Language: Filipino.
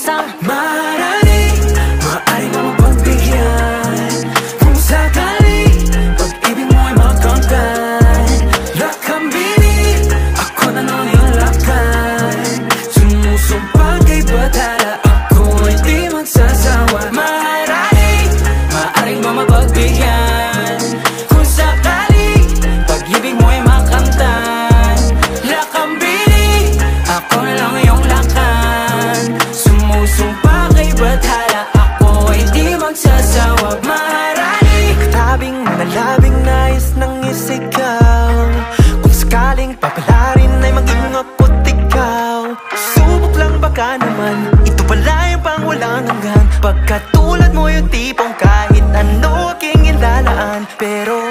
Maaari mo mapagbigyan kung sakali pag-ibig mo ay magkamtan. Lakambinin, ako na lang yung lakad. Sumusumpa kay batala, ako ay di magsasawa. Maaari mo mapagbigyan kung sakali pag-ibig mo ay magkamtan. Lakambinin, ako na lang yung lakad. Sumusumpa kay bathala, ako ay di magsasawa. Maharani, tabing nalabing nais ng isigaw. Kung sakaling papalarin ay maging ako't ikaw. Subok lang baka naman, ito pala yung pang walang hanggan. Pagkatulad mo yung tipong kahit ano aking ilalaan. Pero